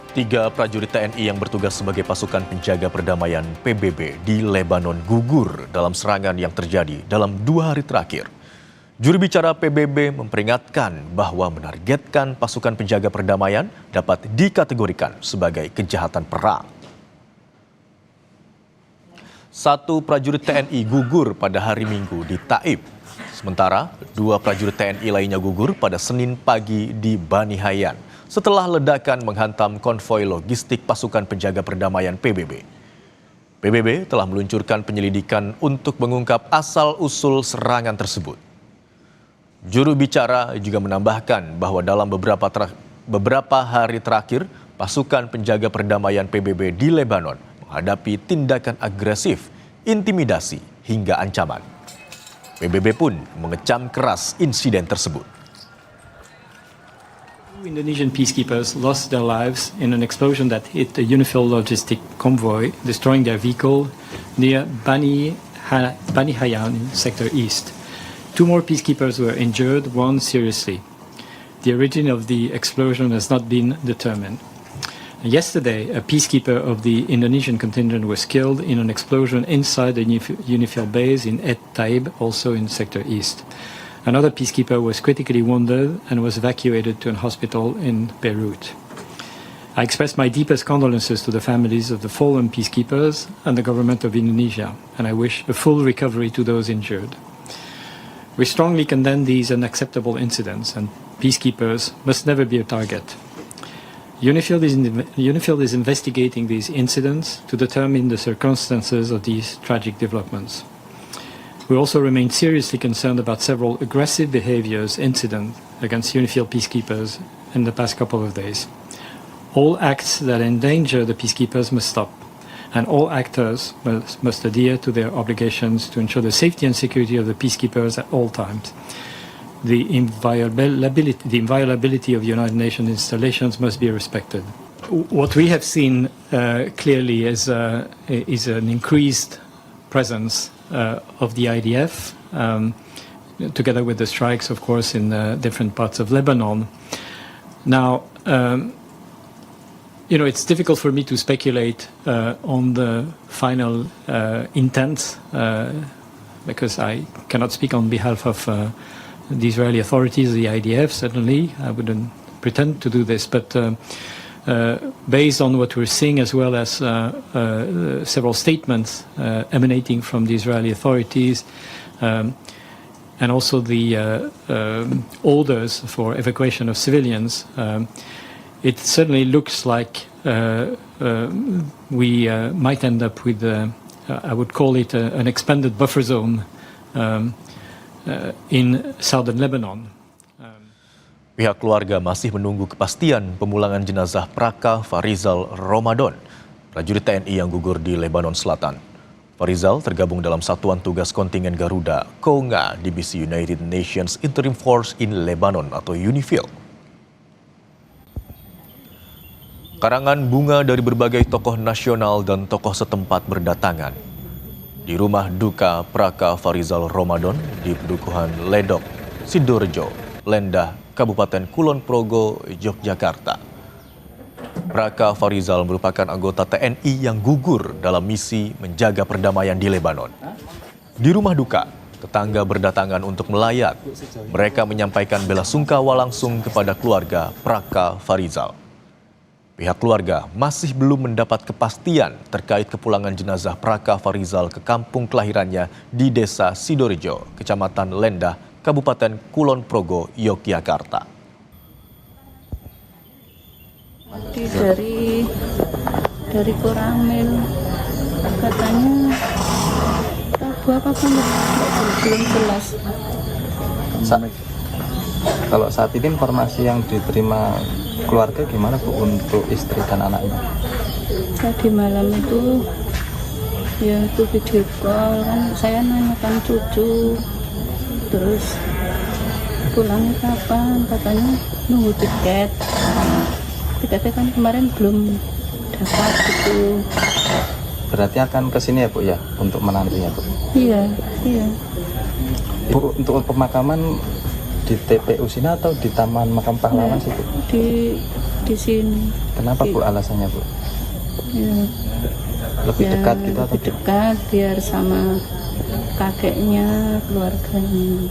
Tiga prajurit TNI yang bertugas sebagai pasukan penjaga perdamaian PBB di Lebanon gugur dalam serangan yang terjadi dalam 2 hari terakhir. Juru bicara PBB memperingatkan bahwa menargetkan pasukan penjaga perdamaian dapat dikategorikan sebagai kejahatan perang. Satu prajurit TNI gugur pada hari Minggu di Taib. Sementara 2 prajurit TNI lainnya gugur pada Senin pagi di Bani Hayan setelah ledakan menghantam konvoi logistik pasukan penjaga perdamaian PBB. PBB telah meluncurkan penyelidikan untuk mengungkap asal-usul serangan tersebut. Juru bicara juga menambahkan bahwa dalam beberapa hari terakhir, pasukan penjaga perdamaian PBB di Lebanon menghadapi tindakan agresif, intimidasi, hingga ancaman. PBB pun mengecam keras insiden tersebut. Indonesian peacekeepers lost their lives in an explosion that hit a UNIFIL logistic convoy, destroying their vehicle near Bani Hayan in Sector East. 2 more peacekeepers were injured, 1 seriously. The origin of the explosion has not been determined. Yesterday, a peacekeeper of the Indonesian contingent was killed in an explosion inside the UNIFIL base in Et Taib, also in Sector East. Another peacekeeper was critically wounded and was evacuated to a hospital in Beirut. I express my deepest condolences to the families of the fallen peacekeepers and the government of Indonesia, and I wish a full recovery to those injured. We strongly condemn these unacceptable incidents, and peacekeepers must never be a target. UNIFIL is investigating these incidents to determine the circumstances of these tragic developments. We also remain seriously concerned about several aggressive incidents against UNIFIL peacekeepers in the past couple of days. All acts that endanger the peacekeepers must stop, and all actors must adhere to their obligations to ensure the safety and security of the peacekeepers at all times. The inviolability of United Nations installations must be respected. What we have seen clearly is an increased presence of the IDF, together with the strikes, of course, in different parts of Lebanon. Now, it's difficult for me to speculate on the final intent, because I cannot speak on behalf of the Israeli authorities, the IDF, certainly. I wouldn't pretend to do this, but based on what we're seeing, as well as several statements emanating from the Israeli authorities, and also the orders for evacuation of civilians, it certainly looks like we might end up with, I would call it an expanded buffer zone in southern Lebanon. Pihak keluarga masih menunggu kepastian pemulangan jenazah Praka Farizal Ramadan, prajurit TNI yang gugur di Lebanon Selatan. Farizal tergabung dalam Satuan Tugas Kontingen Garuda Konga Divisi United Nations Interim Force in Lebanon atau UNIFIL. Karangan bunga dari berbagai tokoh nasional dan tokoh setempat berdatangan di rumah duka Praka Farizal Ramadan di Pedukuhan Ledok, Sidorejo, Lendah, Kabupaten Kulon Progo, Yogyakarta. Praka Farizal merupakan anggota TNI yang gugur dalam misi menjaga perdamaian di Lebanon. Di rumah duka, tetangga berdatangan untuk melayat. Mereka menyampaikan bela sungkawa langsung kepada keluarga Praka Farizal. Pihak keluarga masih belum mendapat kepastian terkait kepulangan jenazah Praka Farizal ke kampung kelahirannya di Desa Sidorejo, Kecamatan Lendah, Kabupaten Kulon Progo, Yogyakarta. Dari Koramil, katanya Rabu apa belum jelas. Kalau saat ini informasi yang diterima keluarga gimana Bu untuk istri dan anaknya? Tadi malam itu video call kan, saya nanyakan cucu. Terus pulangnya kapan? Katanya nunggu tiket. Tiketnya kan kemarin belum dapat gitu. Berarti akan ke sini ya Bu ya untuk menantinya Bu? Iya. Bu, untuk pemakaman di TPU sini atau di Taman Makam Pahlawan sih Bu? Di di sini. Kenapa Bu alasannya Bu? Ya, Lebih ya, dekat gitu atau lebih dekat biar sama kakeknya, keluarganya.